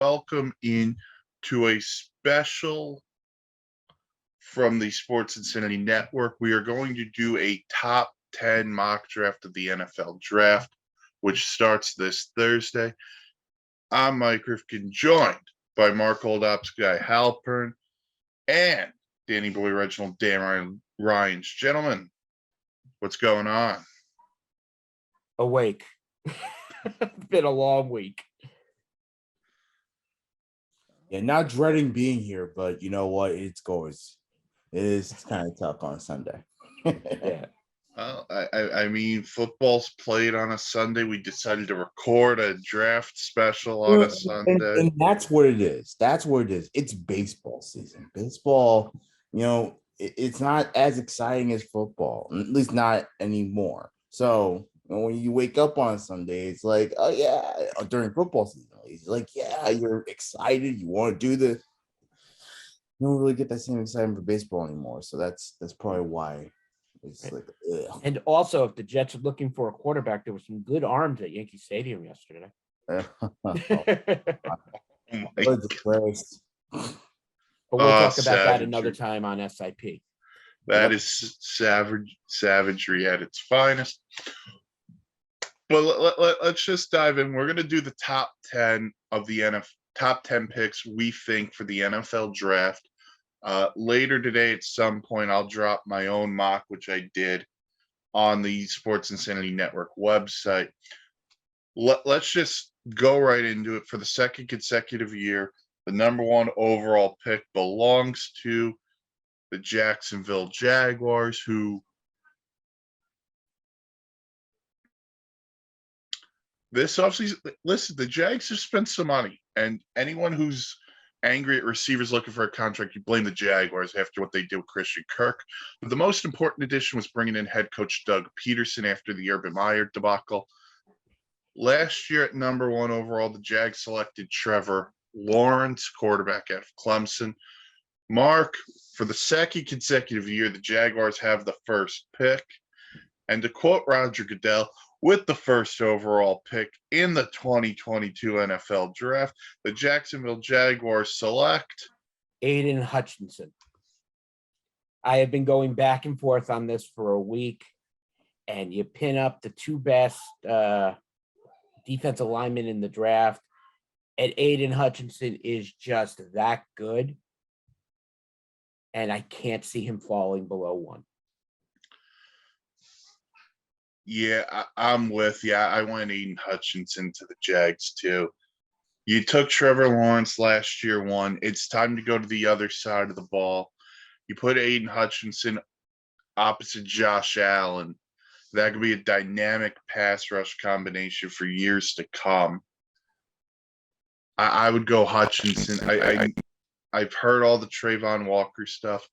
welcome in to a special from the Sports Insanity Network. We are going to do a top 10 mock draft of the NFL draft, which starts this Thursday. I'm Mike Rifkin, joined by Mark Old Ops guy Halpern and Danny Boy Reginald, Dan Ryan's. Gentlemen, what's going on? Awake. It's been a long week. Yeah, not dreading being here, but you know what? It is kind of tough on Sunday. Yeah. Well, I mean, football's played on a Sunday. We decided to record a draft special on a Sunday. And that's what it is. That's what it is. It's baseball season. Baseball, it's not as exciting as football, at least not anymore. So when you wake up on Sunday, it's like, oh yeah, during football season, it's like, yeah, you're excited. You want to do this. You don't really get that same excitement for baseball anymore. So that's probably why it's like, ugh. And also, if the Jets are looking for a quarterback, there were some good arms at Yankee Stadium yesterday. But we'll talk about that another time on SIP. That is savagery at its finest. But let's just dive in. We're going to do the top 10 of the top 10 picks we think for the NFL draft. Later today, at some point, I'll drop my own mock, which I did on the Sports Insanity Network website. Let's just go right into it. For the second consecutive year, the number one overall pick belongs to the Jacksonville Jaguars, who this offseason, listen, the Jags have spent some money, and anyone who's angry at receivers looking for a contract, you blame the Jaguars after what they did with Christian Kirk. But the most important addition was bringing in head coach Doug Peterson after the Urban Meyer debacle. Last year at number one overall, the Jags selected Trevor Lawrence, quarterback out of Clemson. Mark, for the second consecutive year, the Jaguars have the first pick. And to quote Roger Goodell, with the first overall pick in the 2022 NFL Draft, the Jacksonville Jaguars select Aiden Hutchinson. I have been going back and forth on this for a week, and you pin up the two best defensive linemen in the draft, and Aiden Hutchinson is just that good, and I can't see him falling below one. Yeah, I'm with you. I want Aiden Hutchinson to the Jags too. You took Trevor Lawrence last year one. It's time to go to the other side of the ball. You put Aiden Hutchinson opposite Josh Allen. That could be a dynamic pass rush combination for years to come. I would go Hutchinson. I've heard all the Trayvon Walker stuff.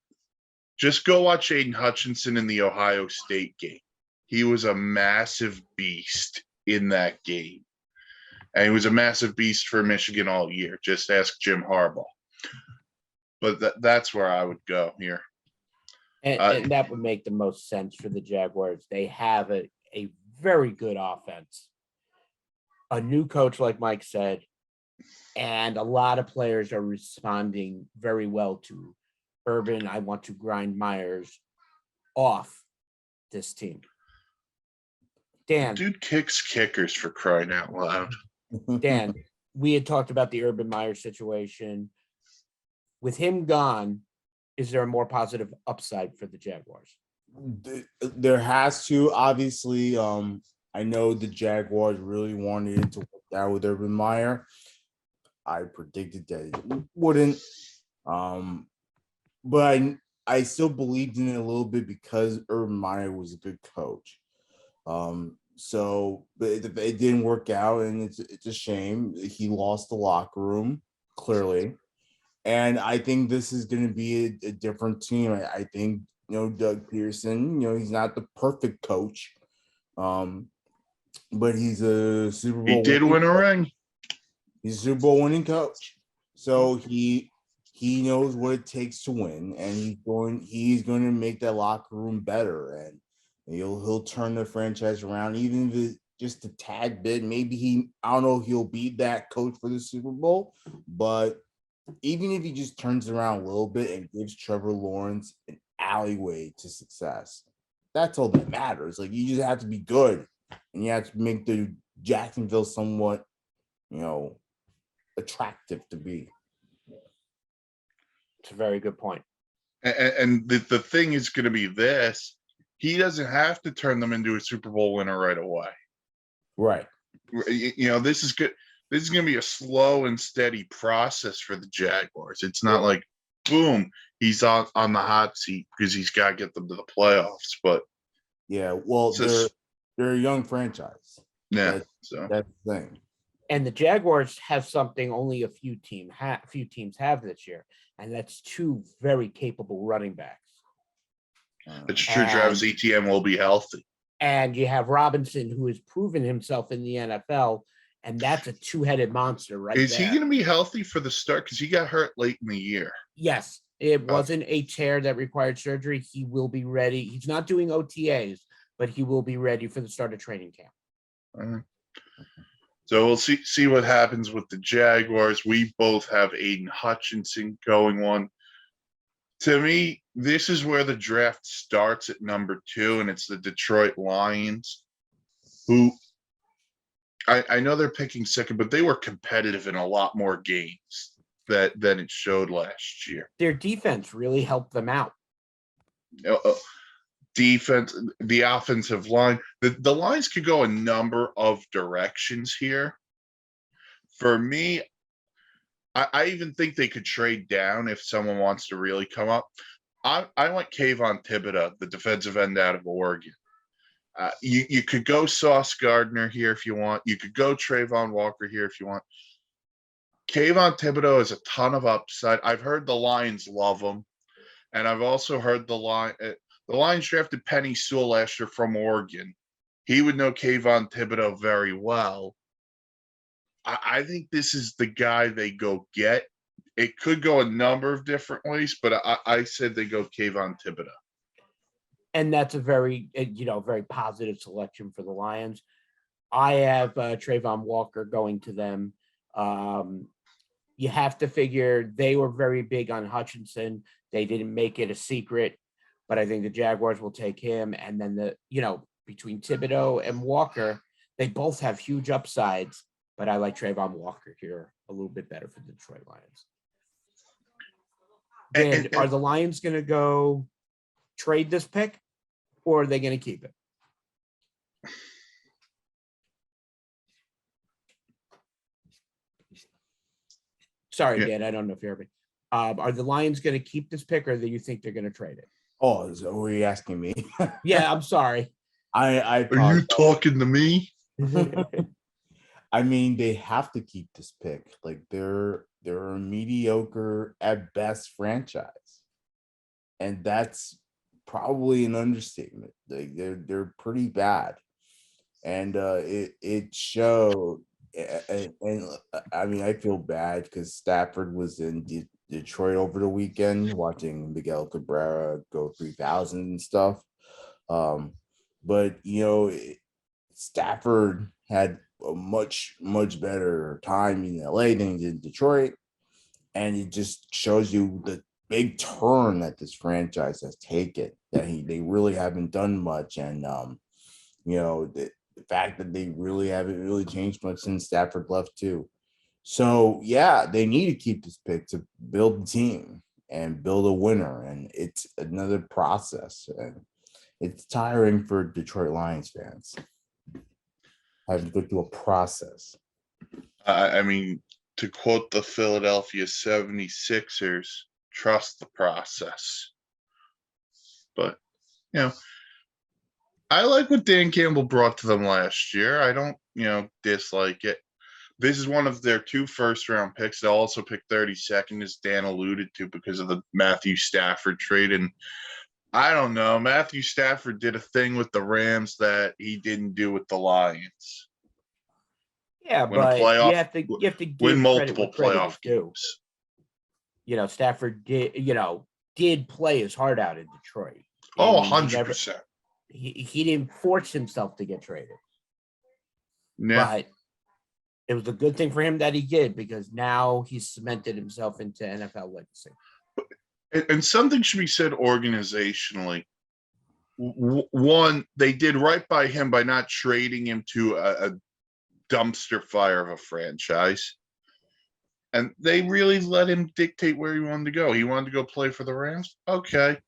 Just go watch Aiden Hutchinson in the Ohio State game. He was a massive beast in that game. And he was a massive beast for Michigan all year. Just ask Jim Harbaugh. But that's where I would go here. And that would make the most sense for the Jaguars. They have a very good offense. A new coach, like Mike said, and a lot of players are responding very well to Urban. I want to grind Myers off this team. Dan. Dude kicks kickers, for crying out loud. Dan, we had talked about the Urban Meyer situation. With him gone, is there a more positive upside for the Jaguars? There has to. Obviously, I know the Jaguars really wanted it to work out with Urban Meyer. I predicted that it wouldn't. But I still believed in it a little bit because Urban Meyer was a good coach. So but it didn't work out, and it's a shame. He lost the locker room, clearly. And I think this is going to be a different team. I think, Doug Peterson, he's not the perfect coach, but he's a Super Bowl. He did win a ring. He's a Super Bowl winning coach. So he knows what it takes to win, and he's going to make that locker room better, and he'll turn the franchise around, even just a tad bit. Maybe I don't know if he'll be that coach for the Super Bowl, but even if he just turns around a little bit and gives Trevor Lawrence an alleyway to success, that's all that matters. Like, you just have to be good, and you have to make the Jacksonville somewhat, attractive to be. It's a very good point. And the thing is going to be this: he doesn't have to turn them into a Super Bowl winner right away. Right. This is good. This is going to be a slow and steady process for the Jaguars. It's not like, boom, he's on the hot seat because he's got to get them to the playoffs. But yeah, well, they're a young franchise. Yeah, that's the thing. And the Jaguars have something only a few teams have this year, and that's two very capable running backs. It's true. Travis Etienne will be healthy. And you have Robinson, who has proven himself in the NFL, and that's a two-headed monster, right? Is he going to be healthy for the start? Because he got hurt late in the year. Yes, it wasn't a tear that required surgery. He will be ready. He's not doing OTAs, but he will be ready for the start of training camp. So we'll see what happens with the Jaguars. We both have Aiden Hutchinson going one. To me, this is where the draft starts at number 2, and it's the Detroit Lions, who I know they're picking second, but they were competitive in a lot more games than it showed last year. Their defense really helped them out. Defense, the offensive line, the lines could go a number of directions here. For me, I even think they could trade down if someone wants to really come up. I went Kayvon Thibodeau, the defensive end out of Oregon. You could go Sauce Gardner here if you want. You could go Trayvon Walker here if you want. Kayvon Thibodeau has a ton of upside. I've heard the Lions love him, and I've also heard the Lions drafted Penny Sewell last year from Oregon. He would know Kayvon Thibodeau very well. I think this is the guy they go get. It could go a number of different ways, but I said they go Kayvon Thibodeau. And that's a very positive selection for the Lions. I have Trayvon Walker going to them. You have to figure they were very big on Hutchinson. They didn't make it a secret, but I think the Jaguars will take him. And then between Thibodeau and Walker, they both have huge upsides, but I like Trayvon Walker here a little bit better for the Detroit Lions. And are the Lions going to go trade this pick, or are they going to keep it? Sorry, Dan, I don't know if you heard me. Are the Lions going to keep this pick, or do you think they're going to trade it? Oh, were you asking me? Yeah, I'm sorry. Are you talking to me? I mean, they have to keep this pick. Like, they're a mediocre at best franchise, and that's probably an understatement. Like, they're pretty bad, and it showed. And I mean, I feel bad because Stafford was in Detroit over the weekend watching Miguel Cabrera go 3,000 and stuff. But Stafford had a much better time in LA than in Detroit, and it just shows you the big turn that this franchise has taken. That they really haven't done much, and the fact that they really haven't really changed much since Stafford left too. So yeah, they need to keep this pick to build the team and build a winner, and it's another process, and it's tiring for Detroit Lions fans having to go through a process. I mean, to quote the Philadelphia 76ers, trust the process. But, I like what Dan Campbell brought to them last year. I don't, dislike it. This is one of their 2 first-round picks. They'll also pick 32nd, as Dan alluded to, because of the Matthew Stafford trade. And I don't know. Matthew Stafford did a thing with the Rams that he didn't do with the Lions. Yeah, but you have to give win multiple playoff games. Stafford did play his heart out in Detroit. 100%. He didn't force himself to get traded. Yeah. But it was a good thing for him that he did, because now he's cemented himself into NFL legacy. And something should be said organizationally. One, they did right by him by not trading him to a dumpster fire of a franchise. And they really let him dictate where he wanted to go. He wanted to go play for the Rams. Okay,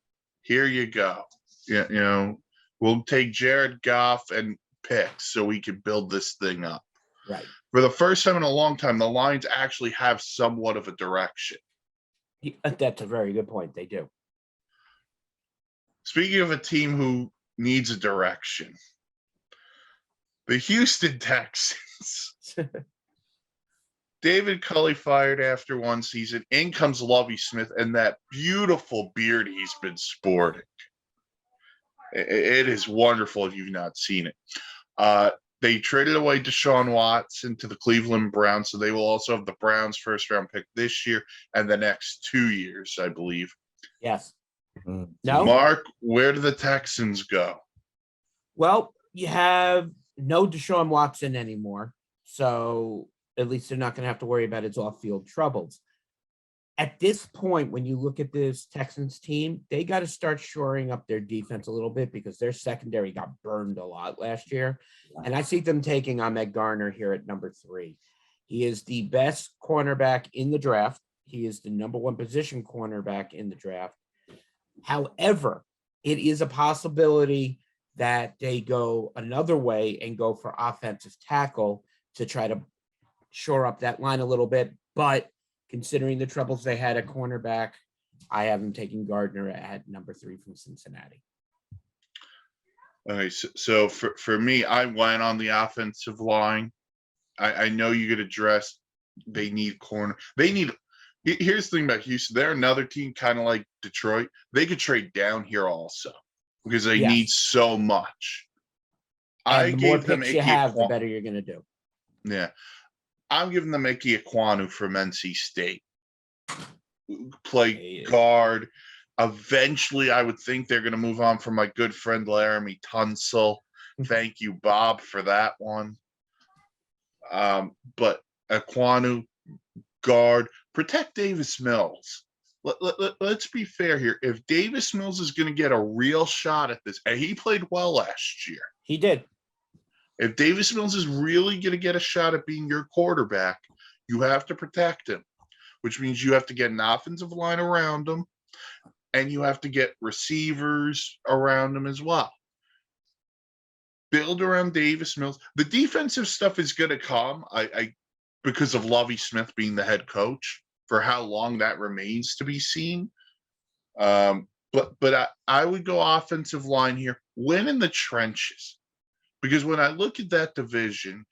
here you go. Yeah, we'll take Jared Goff and picks so we can build this thing up. Right. For the first time in a long time, the Lions actually have somewhat of a direction. That's a very good point. They do. Speaking of a team who needs a direction, the Houston Texans. David Culley fired after one season. In comes Lovie Smith and that beautiful beard he's been sporting. It is wonderful if you've not seen it. They traded away Deshaun Watson to the Cleveland Browns, so they will also have the Browns' first-round pick this year and the next 2 years, I believe. Yes. Mm. No? Mark, where do the Texans go? Well, you have no Deshaun Watson anymore, so at least they're not going to have to worry about his off-field troubles. At this point, when you look at this Texans team, they got to start shoring up their defense a little bit, because their secondary got burned a lot last year. And I see them taking Ahmed Garner here at number 3. He is the best cornerback in the draft. He is the number 1 position cornerback in the draft. However, it is a possibility that they go another way and go for offensive tackle to try to shore up that line a little bit. But considering the troubles they had at cornerback, I have them taking Gardner at number 3 from Cincinnati. All right, so for me, I went on the offensive line. I know you could address they need corner. Here's the thing about Houston. They're another team kind of like Detroit. They could trade down here also because they need so much. And the more picks you have, the better you're going to do. Yeah. I'm giving them Ike Ekwonu from NC State. Play guard. Eventually, I would think they're going to move on from my good friend Laramie Tunsil. Thank you, Bob, for that one. But Ekwonu, guard, protect Davis Mills. Let's be fair here. If Davis Mills is going to get a real shot at this, and he played well last year. He did. If Davis Mills is really going to get a shot at being your quarterback, you have to protect him, which means you have to get an offensive line around him, and you have to get receivers around him as well. Build around Davis Mills. The defensive stuff is going to come because of Lovie Smith being the head coach. For how long that remains to be seen. But I would go offensive line here. Win in the trenches. Because when I look at that division,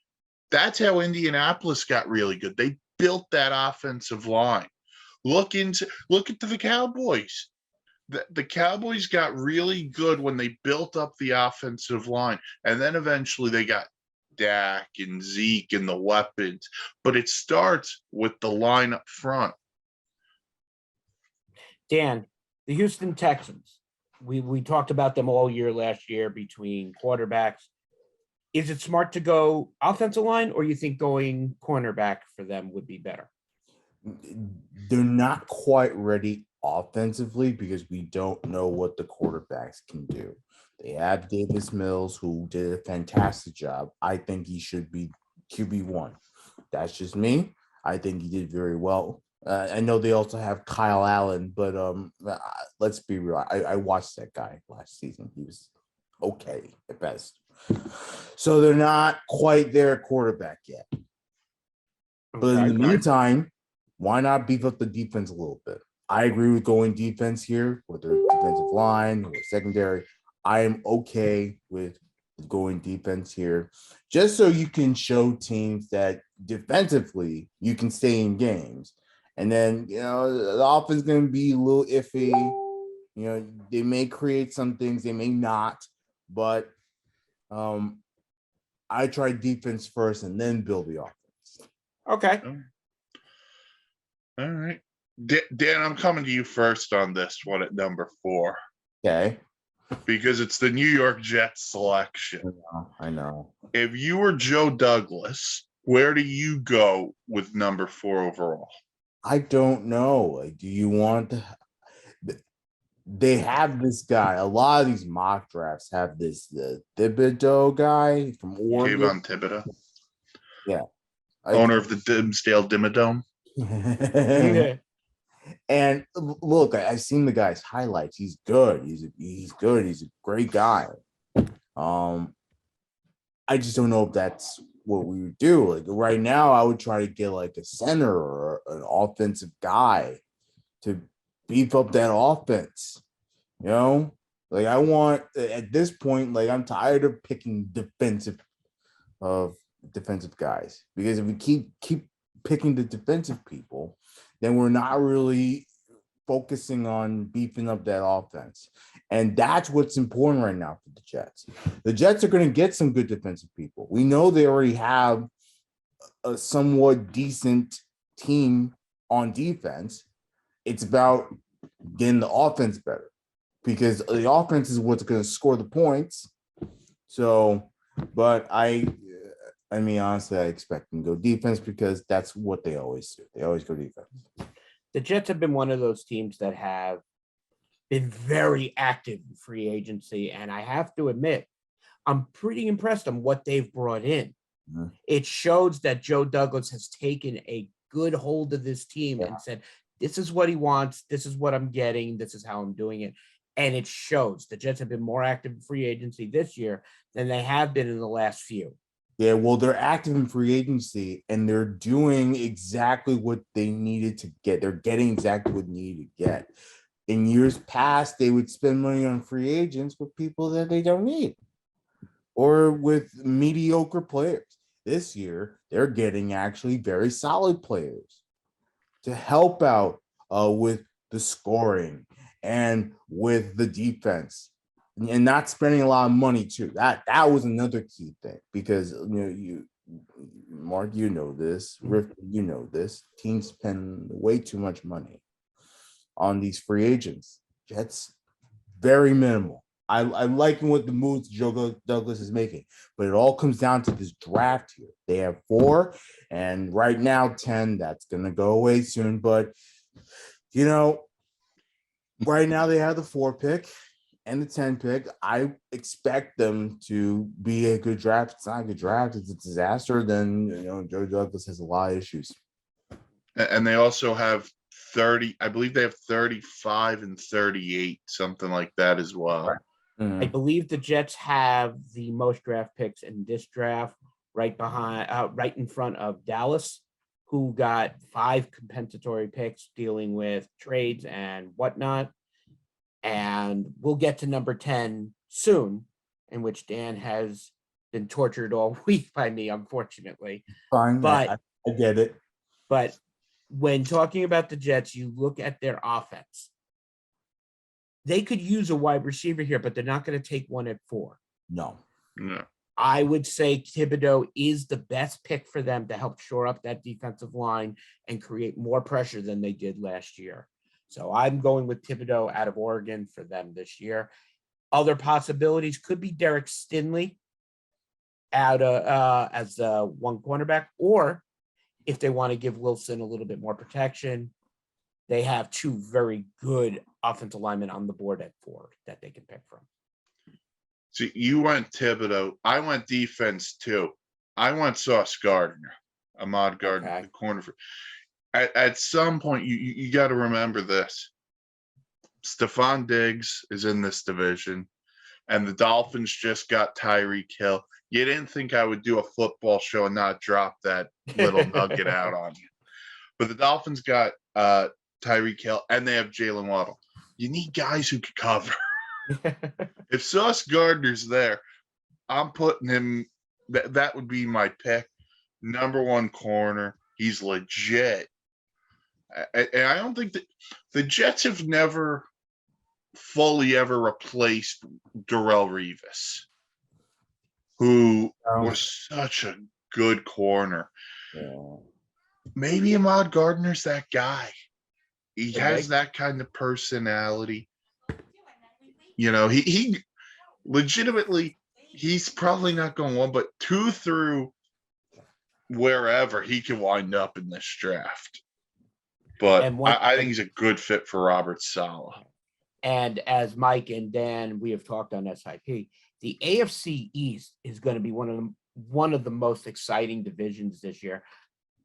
that's how Indianapolis got really good. They built that offensive line. Look at the Cowboys. The Cowboys got really good when they built up the offensive line. And then eventually they got Dak and Zeke and the weapons. But it starts with the line up front. Dan, the Houston Texans, we talked about them all year last year between quarterbacks. Is it smart to go offensive line, or you think going cornerback for them would be better? They're not quite ready offensively because we don't know what the quarterbacks can do. They have Davis Mills, who did a fantastic job. I think he should be QB1. That's just me. I think he did very well. I know they also have Kyle Allen, but let's be real. I watched that guy last season. He was okay at best. So they're not quite there at quarterback yet. But in the meantime, why not beef up the defense a little bit? I agree with going defense here with their defensive line or secondary. I am okay with going defense here, just so you can show teams that defensively you can stay in games. And then, the offense is going to be a little iffy. They may create some things, they may not, but I try defense first and then build the offense. Okay. All right. Dan, I'm coming to you first on this one at number 4. Okay. because it's the New York Jets selection. I know. If you were Joe Douglas, where do you go with number 4 overall? I don't know. Like, do you want to? They have this guy. A lot of these mock drafts have the Thibodeau guy from Oregon. Kayvon Thibodeau, Yeah, owner of the Dimsdale Dimmadome. And look, I've seen the guy's highlights. He's good. He's good. He's a great guy. I just don't know if that's what we would do. Like right now, I would try to get like a center or an offensive guy to beef up that offense. You know, like I want at this point, like I'm tired of picking defensive guys, because if we keep picking the defensive people, then we're not really focusing on beefing up that offense. And that's what's important right now for the Jets. The Jets are going to get some good defensive people. We know they already have a somewhat decent team on defense. It's about getting the offense better, because the offense is what's going to score the points. So, but I mean, honestly, I expect them to go defense because that's what they always do. They always go defense. The Jets have been one of those teams that have been very active in free agency, and I have to admit, I'm pretty impressed on what they've brought in. Mm-hmm. It shows that Joe Douglas has taken a good hold of this team and said, this is what he wants, this is what I'm getting, this is how I'm doing it. And it shows. The Jets have been more active in free agency this year than they have been in the last few. Yeah, well, they're active in free agency, and they're doing exactly what they needed to get. They're getting exactly what they needed to get. In years past, they would spend money on free agents with people that they don't need, or with mediocre players. This year, they're getting actually very solid players to help out with the scoring and with the defense, and not spending a lot of money too. That was another key thing, because Mark, you know this, Rifkin, you know this. Teams spend way too much money on these free agents. Jets, very minimal. I'm liking what the moves Joe Douglas is making, but it all comes down to this draft here. They have 4, and right now 10. That's gonna go away soon, but right now they have the 4 pick and the 10 pick. I expect them to be a good draft. It's not a good draft, it's a disaster. Then Joe Douglas has a lot of issues. And they also have 30, I believe they have 35 and 38, something like that as well. Right. Mm-hmm. I believe the Jets have the most draft picks in this draft, right in front of Dallas, who got 5 compensatory picks dealing with trades and whatnot. And we'll get to number 10 soon, in which Dan has been tortured all week by me, unfortunately. Fine, but I get it. But when talking about the Jets, you look at their offense. They could use a wide receiver here, but they're not going to take one at 4. No. I would say Thibodeau is the best pick for them to help shore up that defensive line and create more pressure than they did last year. So I'm going with Thibodeau out of Oregon for them this year. Other possibilities could be Derek Stingley out as one cornerback, or if they want to give Wilson a little bit more protection, they have 2 very good offensive linemen on the board at 4 that they can pick from. See, you went Thibodeau. I went defense too. I went Sauce Gardner, Ahmad Gardner, the corner. At some point, you got to remember this. Stephon Diggs is in this division, and the Dolphins just got Tyreek Hill. You didn't think I would do a football show and not drop that little nugget out on you. But the Dolphins got Tyreek Hill, and they have Jalen Waddle. You need guys who can cover. If Sauce Gardner's there, I'm putting him. That would be my pick. Number 1 corner. He's legit. And I don't think that the Jets have never fully ever replaced Darrelle Revis, who was such a good corner. Yeah. Maybe Ahmad Gardner's that guy. He has that kind of personality. he legitimately, he's probably not going 1, but 2 through wherever he can wind up in this draft. But I think he's a good fit for Robert Saleh. And as Mike and Dan, we have talked on SIP, the AFC East is going to be one of the most exciting divisions this year,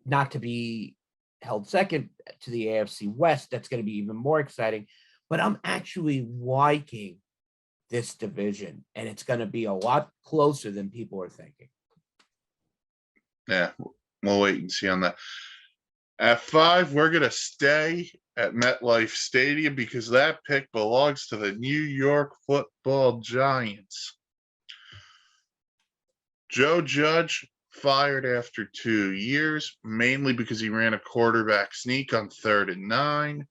not to be held second to the AFC West. That's going to be even more exciting. But I'm actually liking this division, and it's going to be a lot closer than people are thinking. Yeah, we'll wait and see on that. At 5, we're going to stay at MetLife Stadium because that pick belongs to the New York Football Giants. Joe Judge fired after 2 years, mainly because he ran a quarterback sneak on 3rd and 9,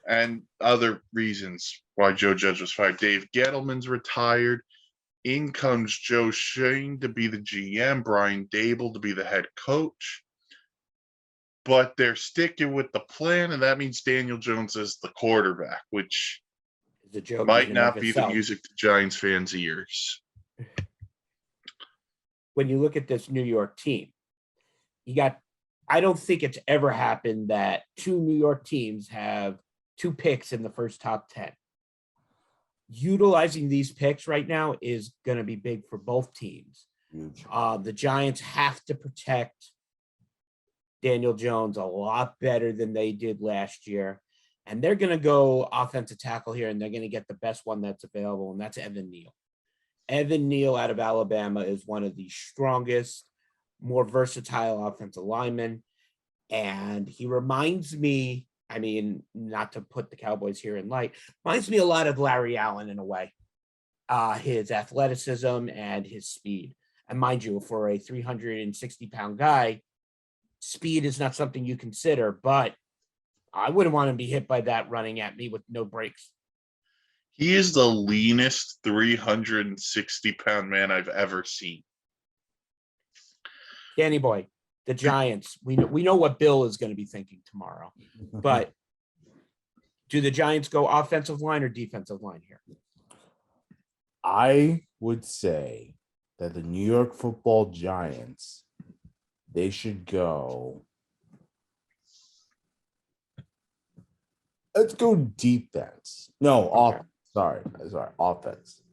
and other reasons why Joe Judge was fired. Dave Gettleman's retired. In comes Joe Schoen to be the GM, Brian Dable to be the head coach. But they're sticking with the plan, and that means Daniel Jones is the quarterback, which might not be the music to Giants fans' ears. When you look at this New York team, I don't think it's ever happened that 2 New York teams have 2 picks in the first top 10. Utilizing these picks right now is going to be big for both teams. The Giants have to protect Daniel Jones a lot better than they did last year. And they're going to go offensive tackle here, and they're going to get the best one that's available, and that's Evan Neal. Evan Neal out of Alabama is one of the strongest, more versatile offensive linemen. And he reminds me, not to put the Cowboys here in light, reminds me a lot of Larry Allen in a way. His athleticism and his speed. And mind you, for a 360-pound guy, speed is not something you consider, but I wouldn't want to be hit by that running at me with no brakes. He is the leanest 360-pound man I've ever seen. Danny Boy, the Giants, we know what Bill is going to be thinking tomorrow, but do the Giants go offensive line or defensive line here? I would say that the New York Football Giants, they should go. Let's go defense. No, Okay. Sorry, offense.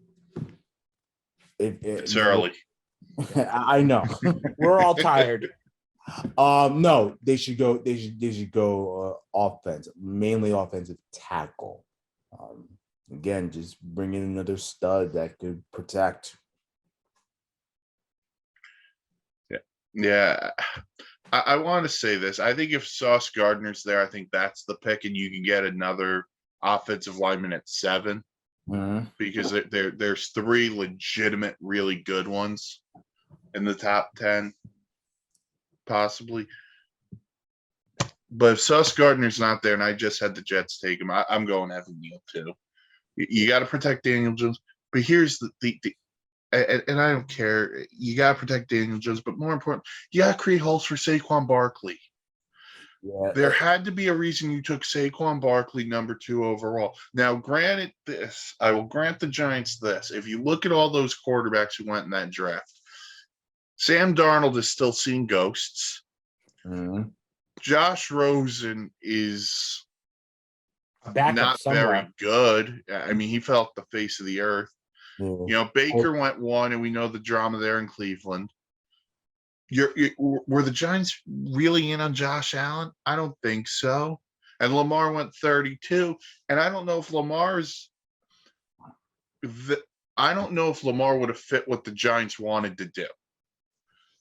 It's early. I know. We're all tired. No, they should go. They should go offense, mainly offensive tackle. Again, just bring in another stud that could protect. Yeah. I want to say this. I think if Sauce Gardner's there, I think that's the pick, and you can get another offensive lineman at 7 because there's 3 legitimate, really good ones in the top 10, possibly. But if Sauce Gardner's not there, and I just had the Jets take him, I'm going Evan Neal too. You got to protect Daniel Jones, but here's the and I don't care. You got to protect Daniel Jones, but more important, you got to create holes for Saquon Barkley. Yeah. There had to be a reason you took Saquon Barkley number 2 overall. Now, granted this, I will grant the Giants this. If you look at all those quarterbacks who went in that draft, Sam Darnold is still seeing ghosts. Josh Rosen is not very good. I mean, he fell off the face of the earth. Baker went 1, and we know the drama there in Cleveland. Were the Giants really in on Josh Allen? I don't think so. And Lamar went 32, and I don't know if Lamar would have fit what the Giants wanted to do.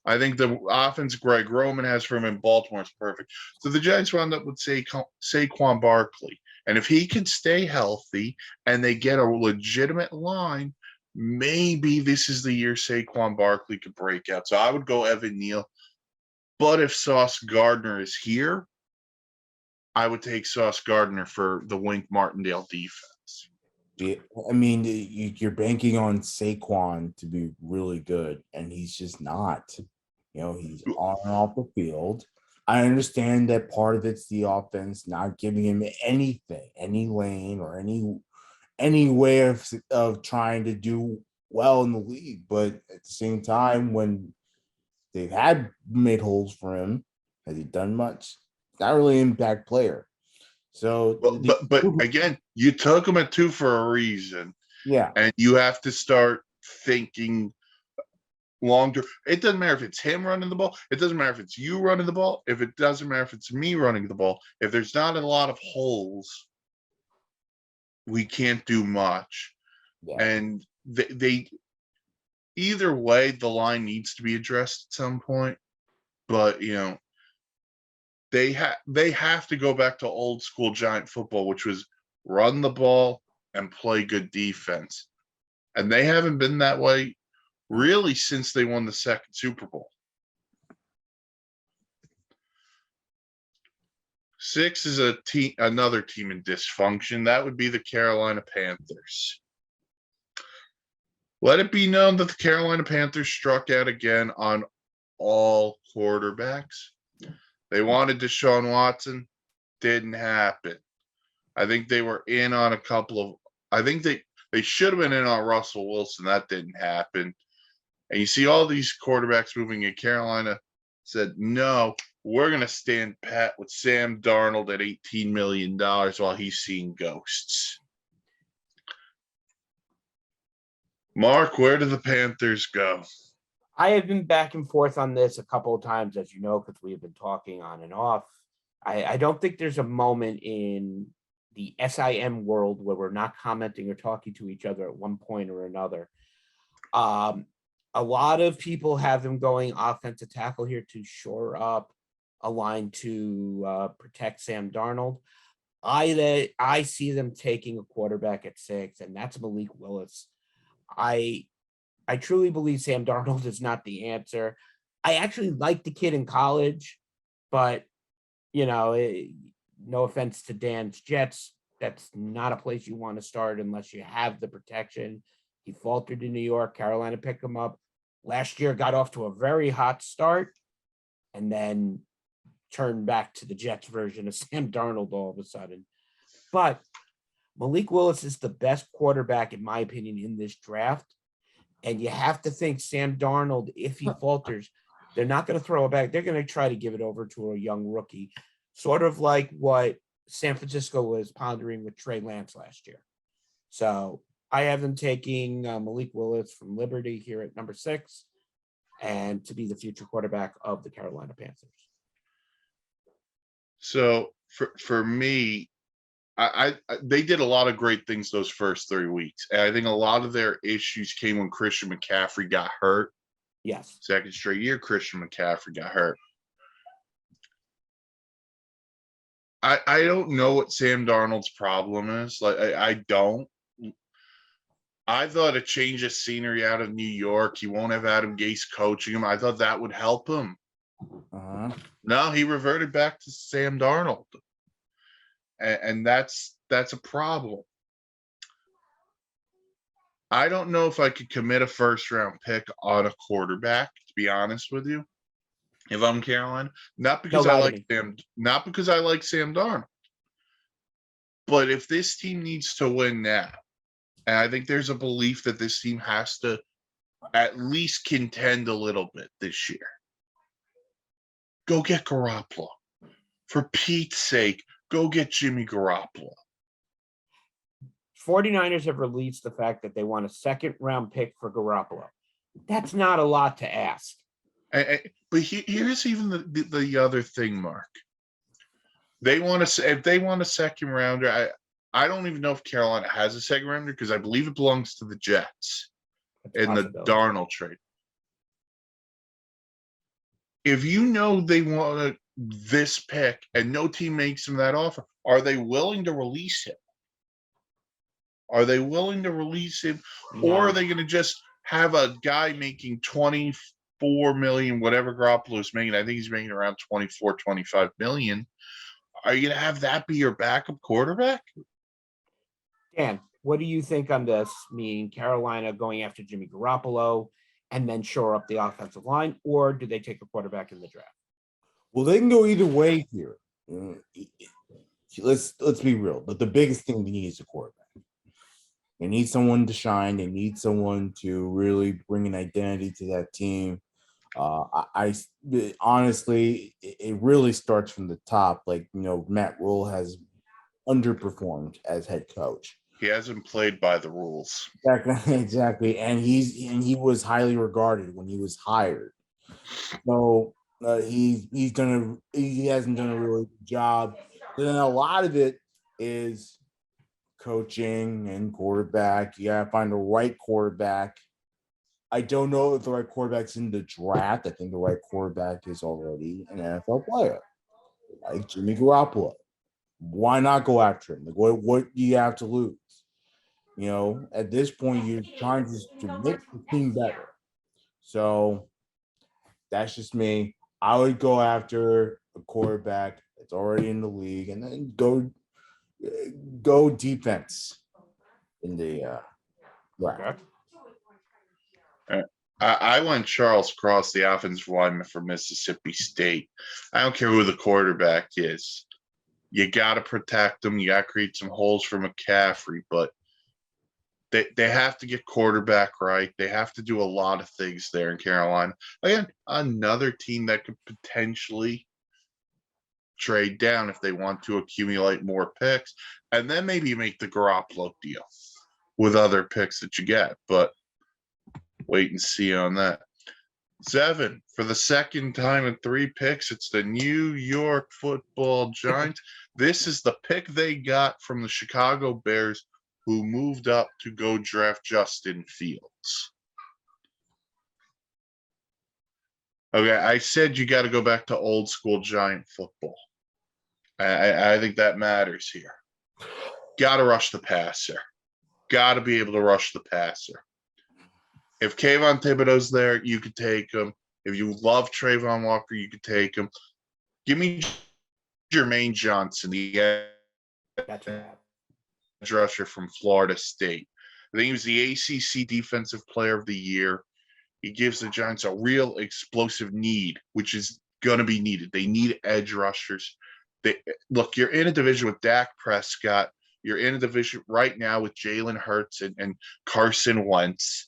I think the offense Greg Roman has for him in Baltimore is perfect. So the Giants wound up with Saquon Barkley. And if he can stay healthy and they get a legitimate line, maybe this is the year Saquon Barkley could break out. So I would go Evan Neal. But if Sauce Gardner is here, I would take Sauce Gardner for the Wink Martindale defense. Yeah, I mean, you're banking on Saquon to be really good, and he's just not. He's on and off the field. I understand that part of it's the offense not giving him anything, any lane or any way of trying to do well in the league. But at the same time, when they've had made holes for him, has he done much? Not really an impact player. So, but again, you took him at 2 for a reason. Yeah, and you have to start thinking longer. It doesn't matter if it's him running the ball. It doesn't matter if it's you running the ball. If it doesn't matter if it's me running the ball. If there's not a lot of holes, we can't do much. yeah. And they either way, the line needs to be addressed at some point. But they have to go back to old school Giant football, which was run the ball and play good defense. And they haven't been that way really since they won the second Super Bowl. 6 is another team in dysfunction. That would be the Carolina Panthers. Let it be known that the Carolina Panthers struck out again on all quarterbacks. They wanted Deshaun Watson. Didn't happen. I think they were in on a couple of – I think they should have been in on Russell Wilson. That didn't happen. And you see all these quarterbacks moving in. Carolina said, no, we're going to stand pat with Sam Darnold at $18 million while he's seeing ghosts. Mark, where do the Panthers go? I have been back and forth on this a couple of times, as you know, because we have been talking on and off. I don't think there's a moment in the SIM world where we're not commenting or talking to each other at one point or another. A lot of people have them going offensive tackle here to shore up a line to protect Sam Darnold. I see them taking a quarterback at 6, and that's Malik Willis. I truly believe Sam Darnold is not the answer. I actually liked the kid in college, but no offense to Dan's Jets, that's not a place you want to start unless you have the protection. He faltered in New York. Carolina picked him up. Last year got off to a very hot start and then turned back to the Jets version of Sam Darnold all of a sudden. But Malik Willis is the best quarterback, in my opinion, in this draft. And you have to think Sam Darnold, if he falters, they're not going to throw it back. They're going to try to give it over to a young rookie, sort of like what San Francisco was pondering with Trey Lance last year. So I have them taking Malik Willis from Liberty here at number 6 and to be the future quarterback of the Carolina Panthers. So for me, I they did a lot of great things those first 3 weeks. And I think a lot of their issues came when Christian McCaffrey got hurt. Yes. Second straight year, Christian McCaffrey got hurt. I don't know what Sam Darnold's problem is. Like, I don't. I thought a change of scenery out of New York, he won't have Adam Gase coaching him. I thought that would help him. Uh-huh. No, he reverted back to Sam Darnold. And that's a problem. I don't know if I could commit a first-round pick on a quarterback, to be honest with you. If I'm Carolina, not because I like Sam Darnold, but if this team needs to win now, and I think there's a belief that this team has to at least contend a little bit this year, go get Garoppolo. For Pete's sake, go get Jimmy Garoppolo. 49ers have released the fact that they want a second-round pick for Garoppolo. That's not a lot to ask. But here's even the other thing, Mark. If they want a second rounder, I don't even know if Carolina has a second rounder because I believe it belongs to the Jets in the Darnold trade. If you know they want this pick and no team makes them that offer, are they willing to release him? Are they willing to release him? No. Or are they going to just have a guy making $24 million, whatever Garoppolo's making? I think he's making around $24-25 million. Are you going to have that be your backup quarterback? Dan, what do you think on this? Meaning Carolina going after Jimmy Garoppolo and then shore up the offensive line, or do they take a quarterback in the draft? Well, they can go either way here. Let's be real. But the biggest thing we need is a quarterback. They need someone to shine. They need someone to really bring an identity to that team. Honestly, it really starts from the top. Like, Matt Rule has underperformed as head coach. He hasn't played by the rules. Exactly. And he was highly regarded when he was hired. So he hasn't done a really good job. And then a lot of it is coaching and quarterback. You gotta find the right quarterback. I don't know if the right quarterback's in the draft. I think the right quarterback is already an NFL player, like Jimmy Garoppolo. Why not go after him? Like, what do you have to lose? At this point, you're trying to make the team better. So that's just me. I would go after a quarterback that's already in the league, and then go defense in the draft. I went Charles Cross, the offensive lineman for Mississippi State. I don't care who the quarterback is. You got to protect them. You got to create some holes for McCaffrey, but they have to get quarterback right. They have to do a lot of things there in Carolina. Again, another team that could potentially trade down if they want to accumulate more picks, and then maybe make the Garoppolo deal with other picks that you get. But wait and see on that. 7, for the second time in 3 picks, it's the New York Football Giants. This is the pick they got from the Chicago Bears, who moved up to go draft Justin Fields. Okay, I said you got to go back to old school Giant football. I think that matters here. Got to rush the passer. Got to be able to rush the passer. If Kayvon Thibodeau's there, you could take him. If you love Trayvon Walker, you could take him. Give me Jermaine Johnson, the edge rusher from Florida State. I think he was the ACC Defensive Player of the Year. He gives the Giants a real explosive need, which is going to be needed. They need edge rushers. Look, you're in a division with Dak Prescott. You're in a division right now with Jalen Hurts and Carson Wentz.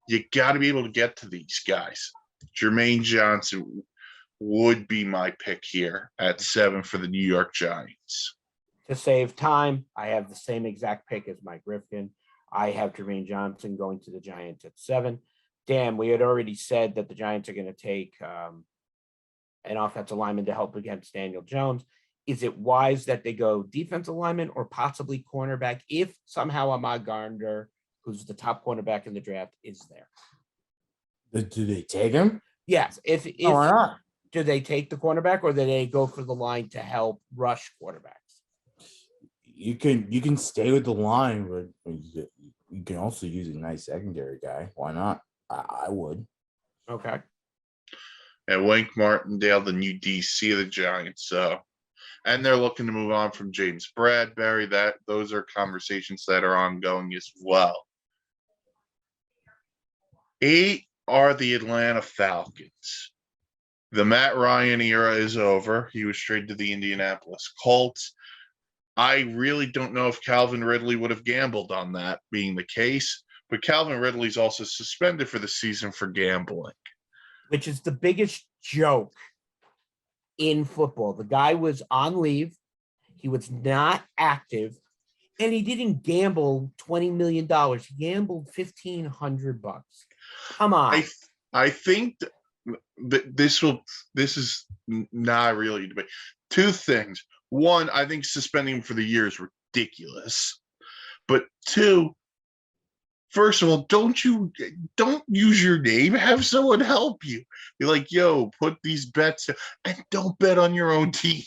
You got to be able to get to these guys. Jermaine Johnson would be my pick here at 7 for the New York Giants. To save time, I have the same exact pick as Mike Rifkin. I have Jermaine Johnson going to the Giants at 7. Dan, we had already said that the Giants are going to take an offensive lineman to help against Daniel Jones. Is it wise that they go defensive lineman or possibly cornerback if somehow Ahmad Gardner, who's the top cornerback in the draft, is there? Do they take him? Yes. If why not? Do they take the cornerback or do they go for the line to help rush quarterbacks? You can stay with the line, but you can also use a nice secondary guy. Why not? I would. Okay. And Wink Martindale, the new DC of the Giants. And they're looking to move on from James Bradbury. Those are conversations that are ongoing as well. 8 are the Atlanta Falcons. The Matt Ryan era is over. He was traded to the Indianapolis Colts. I really don't know if Calvin Ridley would have gambled on that being the case, but Calvin Ridley's also suspended for the season for gambling. Which is the biggest joke in football. The guy was on leave. He was not active, and he didn't gamble $20 million. He gambled $1,500. Come on. I think that this is not really a debate. 2 things. 1, I think suspending him for the year is ridiculous. But 2, first of all, don't use your name. Have someone help you. Be like, yo, put these bets and don't bet on your own team.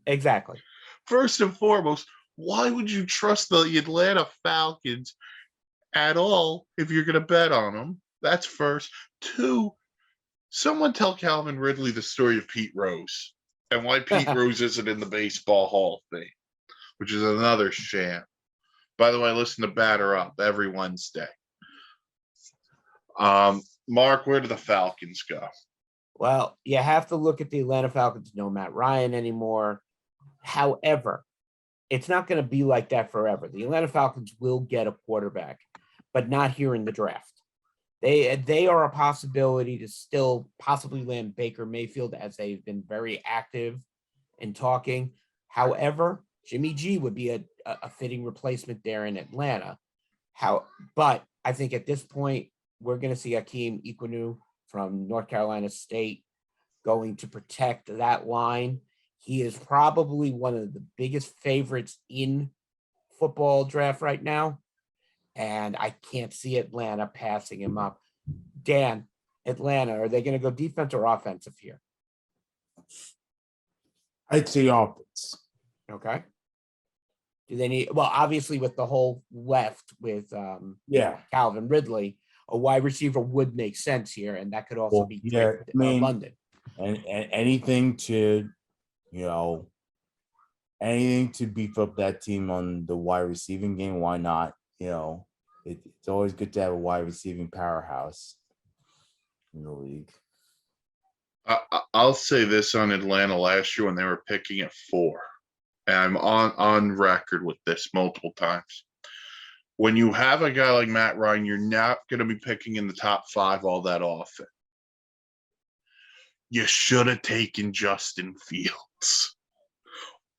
Exactly. First and foremost, why would you trust the Atlanta Falcons at all if you're going to bet on them? That's first. 2, someone tell Calvin Ridley the story of Pete Rose and why Pete Rose isn't in the Baseball Hall of Fame, which is another sham. By the way, listen to Batter Up every Wednesday. Mark, where do the Falcons go? Well, you have to look at the Atlanta Falcons. No Matt Ryan anymore. However, it's not going to be like that forever. The Atlanta Falcons will get a quarterback, but not here in the draft. They are a possibility to still possibly land Baker Mayfield, as they've been very active in talking. However, Jimmy G would be a fitting replacement there in Atlanta. But I think at this point, we're going to see Akeem Ikwonu from North Carolina State going to protect that line. He is probably one of the biggest favorites in football draft right now, and I can't see Atlanta passing him up. Dan, Atlanta, are they going to go defense or offensive here? I'd say offense. Okay. Do they need, well, obviously with the whole left with Calvin Ridley, a wide receiver would make sense here, and that could also be London. And anything to, anything to beef up that team on the wide receiving game, why not? It's always good to have a wide receiving powerhouse in the league. I'll say this on Atlanta last year when they were picking at 4. And I'm on record with this multiple times. When you have a guy like Matt Ryan, you're not going to be picking in the top 5 all that often. You should have taken Justin Fields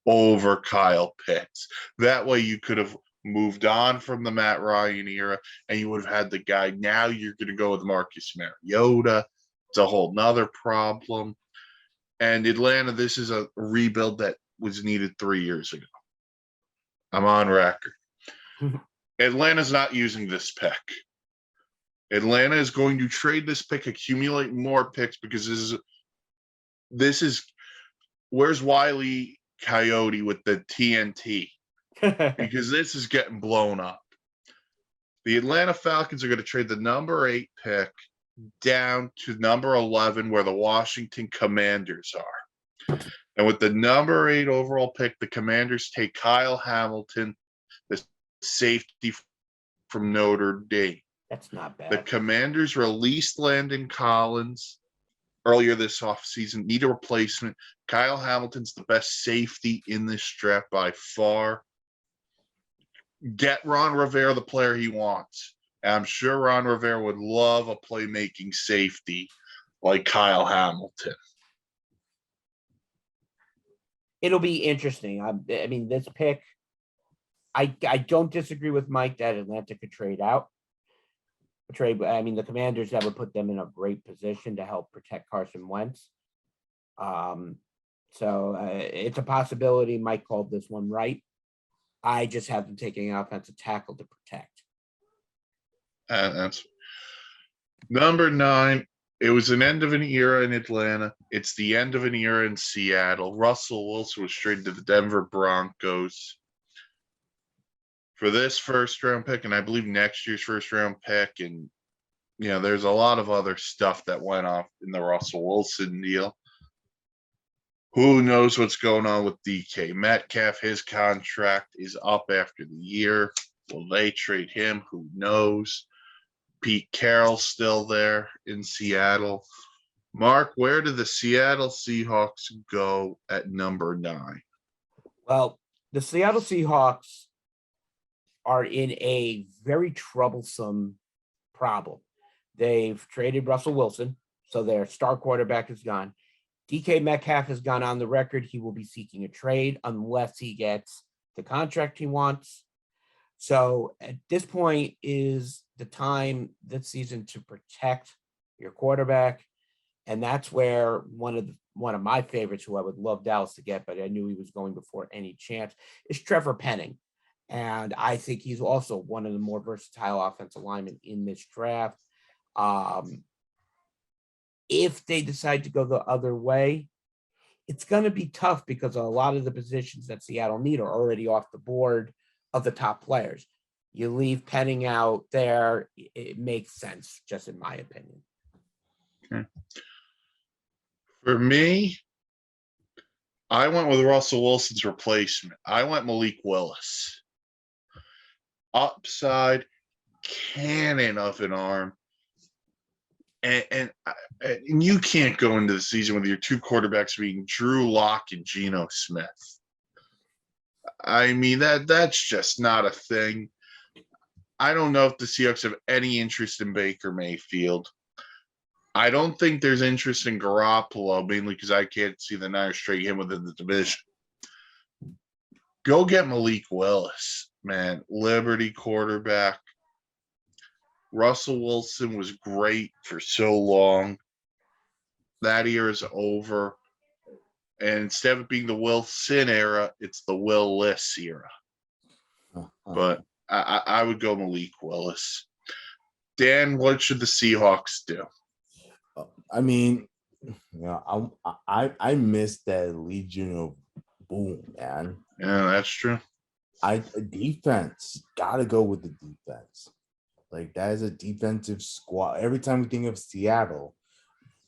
over Kyle Pitts. That way you could have moved on from the Matt Ryan era, and you would have had the guy. Now you're going to go with Marcus Mariota. It's a whole nother problem. And Atlanta, this is a rebuild that was needed 3 years ago. I'm on record. Atlanta's not using this pick. Atlanta is going to trade this pick, accumulate more picks, because this is where's Wile E. Coyote with the TNT? Because this is getting blown up. The Atlanta Falcons are going to trade the number 8 pick down to number 11, where the Washington Commanders are. And with the number 8 overall pick, the Commanders take Kyle Hamilton, the safety from Notre Dame. That's not bad. The Commanders released Landon Collins earlier this offseason, need a replacement. Kyle Hamilton's the best safety in this draft by far. Get Ron Rivera the player he wants. And I'm sure Ron Rivera would love a playmaking safety like Kyle Hamilton. It'll be interesting. I mean, this pick, I don't disagree with Mike that Atlanta could trade out. The Commanders, that would put them in a great position to help protect Carson Wentz. So it's a possibility. Mike called this one right. I just have them taking an offensive tackle to protect. That's number 9. It was an end of an era in Atlanta. It's the end of an era in Seattle. Russell Wilson was traded to the Denver Broncos for this first-round pick, and I believe next year's first-round pick. And, there's a lot of other stuff that went off in the Russell Wilson deal. Who knows what's going on with DK Metcalf? His contract is up after the year. Will they trade him? Who knows? Pete Carroll's still there in Seattle. Mark, where do the Seattle Seahawks go at number 9? Well, the Seattle Seahawks are in a very troublesome problem. They've traded Russell Wilson, so their star quarterback is gone. DK Metcalf has gone on the record. He will be seeking a trade unless he gets the contract he wants. So at this point is the time this season to protect your quarterback. And that's where one of my favorites, who I would love Dallas to get, but I knew he was going before any chance, is Trevor Penning. And I think he's also one of the more versatile offensive linemen in this draft. If they decide to go the other way, it's going to be tough because a lot of the positions that Seattle need are already off the board of the top players. You leave Penning out there, it makes sense, just in my opinion. Okay. For me, I went with Russell Wilson's replacement. I went Malik Willis. Upside, cannon of an arm. And you can't go into the season with your 2 quarterbacks being Drew Lock and Geno Smith. I mean, that's just not a thing. I don't know if the Seahawks have any interest in Baker Mayfield. I don't think there's interest in Garoppolo, mainly because I can't see the Niners trading him within the division. Go get Malik Willis, man. Liberty quarterback. Russell Wilson was great for so long. That era is over. And instead of it being the Wilson era, it's the Willis era. But I would go Malik Willis. Dan, what should the Seahawks do? I mean, I miss that Legion of Boom, man. Yeah, that's true. Defense, gotta go with the defense. Like, that is a defensive squad. Every time we think of Seattle,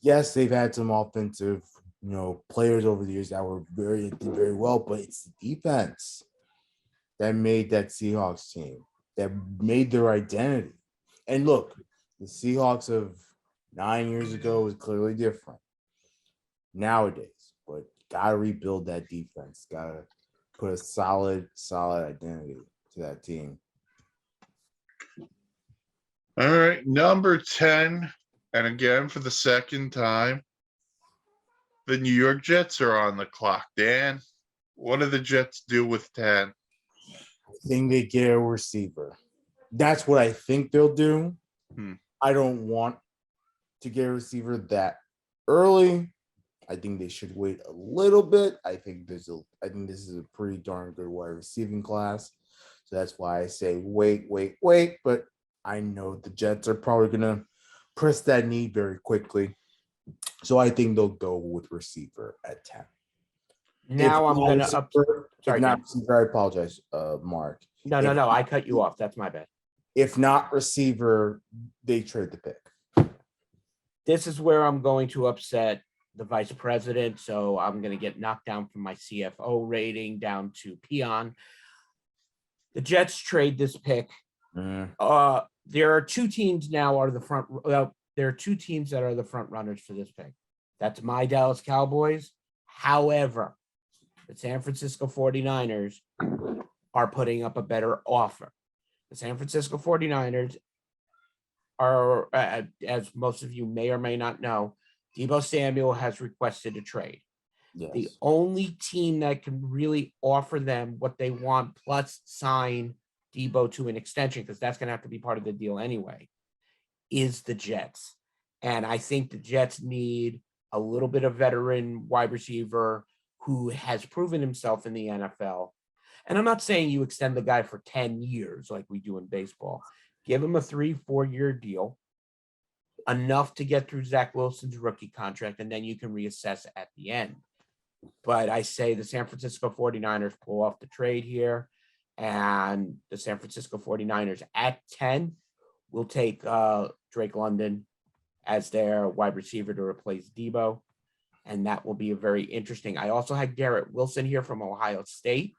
yes, they've had some offensive, players over the years that were did very well, but it's the defense that made that Seahawks team, that made their identity. And look, the Seahawks of 9 years ago was clearly different nowadays, but gotta rebuild that defense. Gotta put a solid identity to that team. All right, number 10, and again for the second time, the New York Jets are on the clock. Dan, what do the Jets do with 10? I think they get a receiver. That's what I think they'll do. I don't want to get a receiver that early. I think they should wait a little bit. I think this is a pretty darn good wide receiving class. So that's why I say wait. But I know the Jets are probably going to press that need very quickly. So I think they'll go with receiver at 10. Now I'm going to Sorry, not receiver. I apologize, Mark. No. I cut you off. That's my bad. If not receiver, they trade the pick. This is where I'm going to upset the vice president. So I'm going to get knocked down from my CFO rating down to peon. The Jets trade this pick. There are two teams now are the front. There are two teams that are the front runners for this pick. That's my Dallas Cowboys. However, the San Francisco 49ers are putting up a better offer. The San Francisco 49ers are, as most of you may or may not know, Deebo Samuel has requested a trade. Yes. The only team that can really offer them what they want plus sign Deebo to an extension, because that's going to have to be part of the deal anyway, is the Jets. And I think the Jets need a little bit of veteran wide receiver who has proven himself in the NFL. And I'm not saying you extend the guy for 10 years like we do in baseball. Give him a 3-4 year deal, enough to get through Zach Wilson's rookie contract, and then you can reassess at the end. But I say the San Francisco 49ers pull off the trade here, and the San Francisco 49ers at 10 will take Drake London as their wide receiver to replace Deebo, and that will be a very interesting. I also had Garrett Wilson here from Ohio State,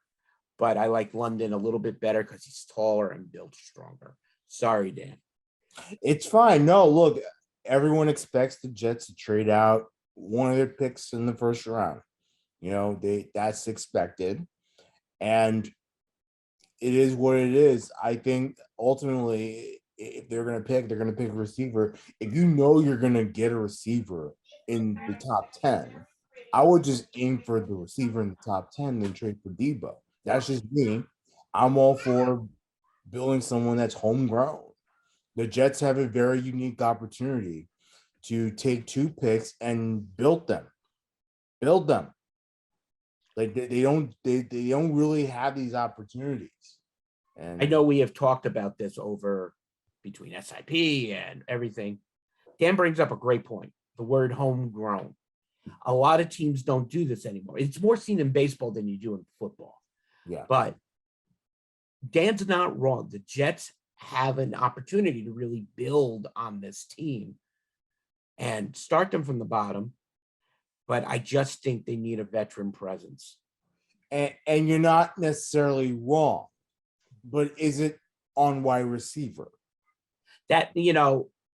but I like London a little bit better because he's taller and built stronger. Sorry, Dan. It's fine. No, look, everyone expects the Jets to trade out one of their picks in the first round. That's expected. And it is what it is. I think ultimately, if they're going to pick a receiver. If you know you're going to get a receiver in the top 10, I would just aim for the receiver in the top 10 and trade for Deebo. That's just me. I'm all for building someone that's homegrown. The Jets have a very unique opportunity to take two picks and build them. Like they don't really have these opportunities. And I know we have talked about this over between SIP and everything. Dan brings up a great point. The word homegrown. A lot of teams don't do this anymore. It's more seen in baseball than you do in football. Yeah. But Dan's not wrong. The Jets have an opportunity to really build on this team and start them from the bottom. But I just think they need a veteran presence. And you're not necessarily wrong, but is it on wide receiver? That,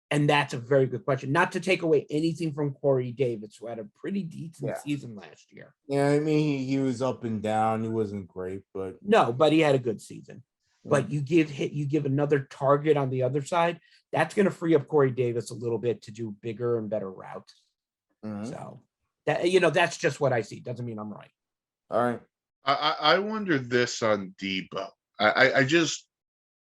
And that's a very good question. Not to take away anything from Corey Davis, who had a pretty decent season last year. Yeah, I mean, he was up and down. He wasn't great, but no, but he had a good season. But you give another target on the other side, that's going to free up Corey Davis a little bit to do bigger and better routes. So that that's just what I see. Doesn't mean I'm right. All right. I wonder this on Debo. I just,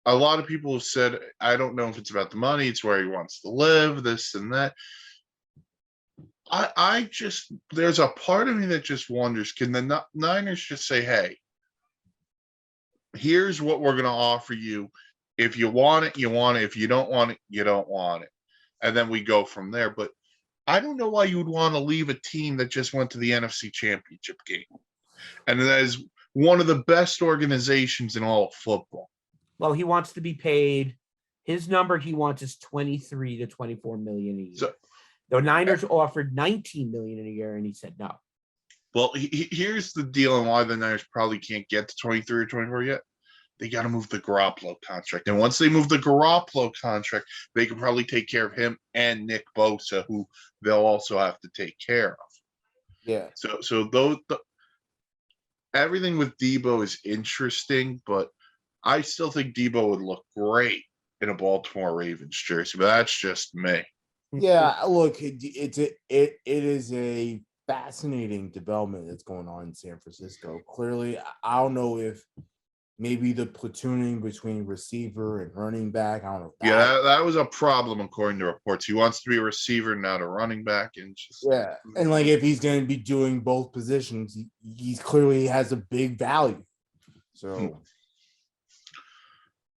a lot of people have said, I don't know if it's about the money, it's where he wants to live, this and that. I just, there's a part of me that just wonders, can the Niners just say, hey, here's what we're going to offer you. If you want it, you want it. If you don't want it, you don't want it. And then we go from there. But I don't know why you would want to leave a team that just went to the NFC Championship game. And that is one of the best organizations in all of football. Well, he wants to be paid. His number he wants is 23 to 24 million a year. So, the Niners offered 19 million a year, and he said no. Well, here's the deal, and why the Niners probably can't get to 23 or 24 yet. They got to move the Garoppolo contract, and once they move the Garoppolo contract, they can probably take care of him and Nick Bosa, who they'll also have to take care of. Yeah. So those everything with Debo is interesting, but I still think Debo would look great in a Baltimore Ravens jersey, but that's just me. Yeah, look, it is a fascinating development that's going on in San Francisco. Clearly, I don't know if maybe the platooning between receiver and running back, I don't know. That was a problem according to reports. He wants to be a receiver, not a running back, and just and like if he's going to be doing both positions, he clearly has a big value. So.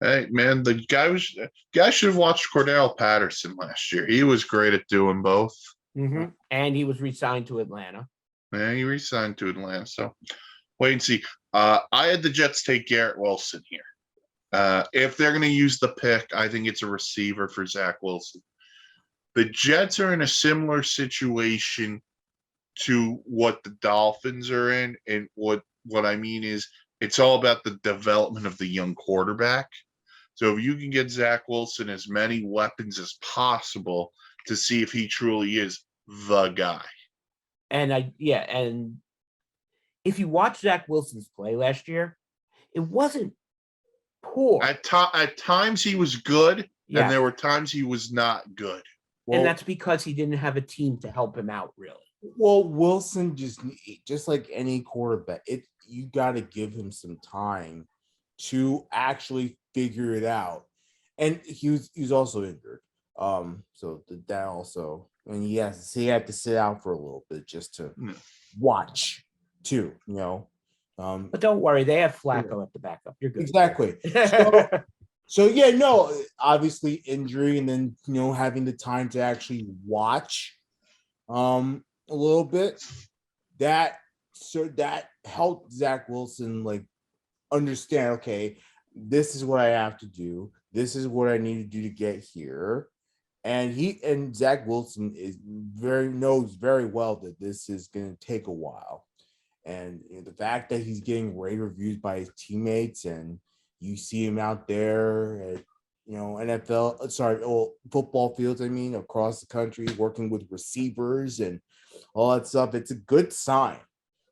Hey man, the guy should have watched Cordell Patterson last year. He was great at doing both. And he was re-signed to Atlanta. Yeah, he re-signed to Atlanta. So wait and see. I had the Jets take Garrett Wilson here. If they're going to use the pick, I think it's a receiver for Zach Wilson. The Jets are in a similar situation to what the Dolphins are in, and what I mean is it's all about the development of the young quarterback. So if you can get Zach Wilson as many weapons as possible to see if he truly is the guy. And if you watch Zach Wilson's play last year, it wasn't poor. At times he was good, and there were times he was not good. And that's because he didn't have a team to help him out, really. Well, Wilson just like any quarterback, you got to give him some time to actually figure it out. And he was also injured. So that also, and he had to sit out for a little bit just to watch too, But don't worry, they have Flacco at the backup. You're good. Exactly. Obviously injury, and then having the time to actually watch a little bit, that helped Zach Wilson understand, okay, this is what I have to do, this is what I need to do to get here. And Zach Wilson knows very well that this is going to take a while. And the fact that he's getting rave reviews by his teammates, and you see him out there at football fields, across the country, working with receivers and all that stuff, it's a good sign.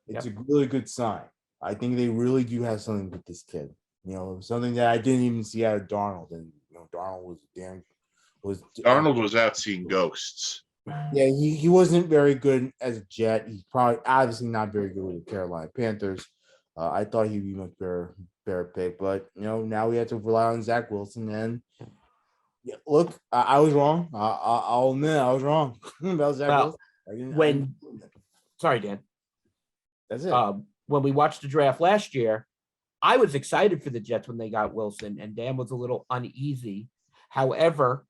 It's a really good sign. I think they really do have something with this kid. Something that I didn't even see out of Darnold. And Darnold Darnold was out seeing ghosts. Yeah, he wasn't very good as a Jet. He's probably obviously not very good with the Carolina Panthers. I thought he'd be much better pick, but now we have to rely on Zach Wilson. And look, I was wrong. I'll admit I was wrong about Zach Wilson. Sorry, Dan. That's it. When we watched the draft last year, I was excited for the Jets when they got Wilson, and Dan was a little uneasy. However,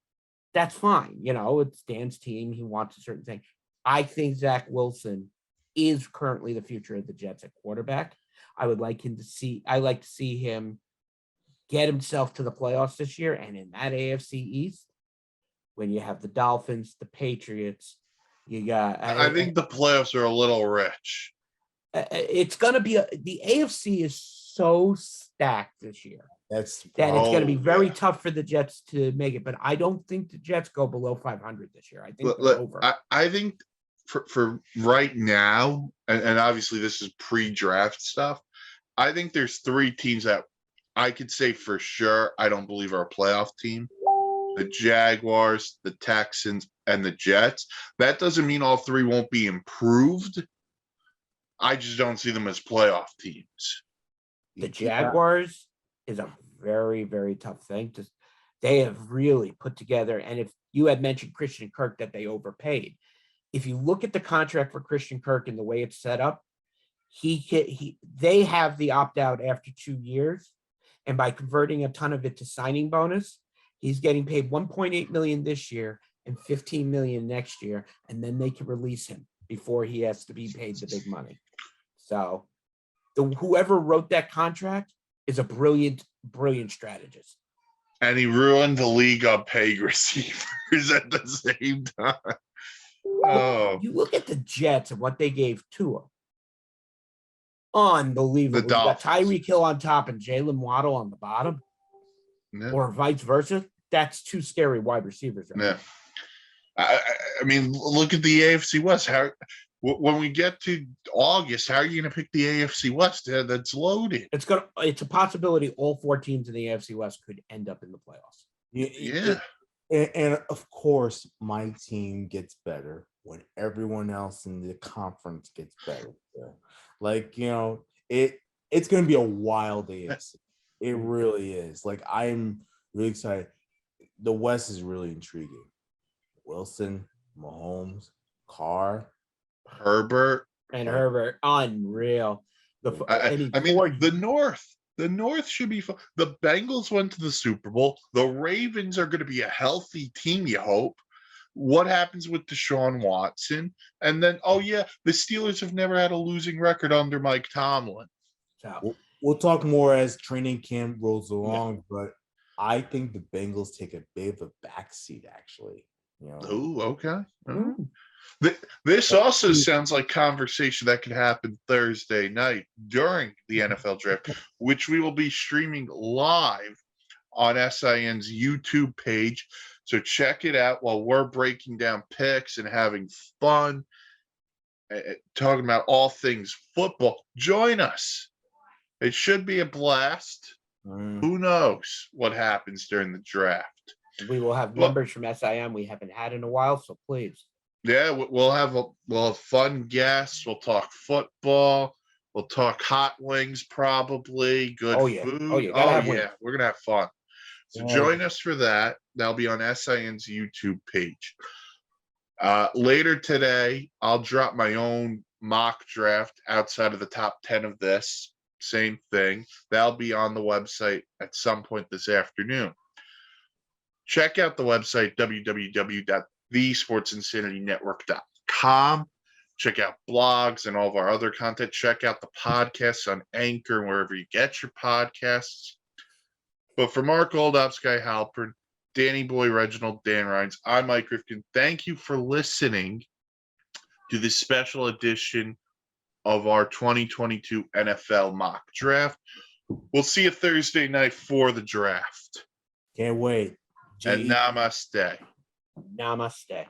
that's fine. It's Dan's team. He wants a certain thing. I think Zach Wilson is currently the future of the Jets at quarterback. I like to see him get himself to the playoffs this year. And in that AFC East, when you have the Dolphins, the Patriots, you got. I think the playoffs are a little rich. It's going to be the AFC is so stacked this year. That's the then it's going to be Oh, very yeah. tough for the Jets to make it. But I don't think the Jets go below 500 this year. I think they're over. I think for right now, and obviously this is pre-draft stuff, I think there's 3 teams that I could say for sure I don't believe are a playoff team. The Jaguars, the Texans, and the Jets. That doesn't mean all 3 won't be improved. I just don't see them as playoff teams. The Jaguars is a very, very tough thing. They have really put together. And if you had mentioned Christian Kirk that they overpaid, if you look at the contract for Christian Kirk and the way it's set up, they have the opt-out after 2 years. And by converting a ton of it to signing bonus, he's getting paid $1.8 million this year and $15 million next year. And then they can release him before he has to be paid the big money. So whoever wrote that contract is a brilliant, brilliant strategist. And he ruined the league on paying receivers at the same time. Oh, You look at the Jets and what they gave Tua. Unbelievable. The You got Dolphins. Tyreek Hill on top and Jalen Waddle on the bottom, yeah. or vice versa. That's 2 scary wide receivers. Yeah. I mean, look at the AFC West. When we get to August, how are you going to pick the AFC West? That's loaded. It's a possibility all 4 teams in the AFC West could end up in the playoffs. Yeah. And of course, my team gets better when everyone else in the conference gets better. Like, it's going to be a wild AFC. It really is. Like, I'm really excited. The West is really intriguing. Wilson, Mahomes, Carr, Herbert. Herbert, unreal. I mean, the North should be fun. The Bengals went to the Super Bowl. The Ravens are going to be a healthy team, you hope. What happens with Deshaun Watson? And then, the Steelers have never had a losing record under Mike Tomlin. So we'll talk more as training camp rolls along, but I think the Bengals take a bit of a backseat, actually. Oh, okay. This also sounds like conversation that could happen Thursday night during the NFL draft, which we will be streaming live on SIN's YouTube page. So check it out while we're breaking down picks and having fun, talking about all things football. Join us. It should be a blast. Who knows what happens during the draft? We will have members from SIM we haven't had in a while, so please. Yeah, we'll have fun guests. We'll talk football. We'll talk hot wings, probably good food. We're gonna have fun. So join us for that. That'll be on SIN's YouTube page. Later today, I'll drop my own mock draft outside of the top 10 of this. Same thing. That'll be on the website at some point this afternoon. Check out the website, www.thesportsinsanitynetwork.com. Check out blogs and all of our other content. Check out the podcasts on Anchor and wherever you get your podcasts. But for Mark Oldop, Sky Halpern, Danny Boy Reginald, Dan Rines, I'm Mike Rifkin. Thank you for listening to this special edition of our 2022 NFL mock draft. We'll see you Thursday night for the draft. Can't wait. And namaste. Namaste.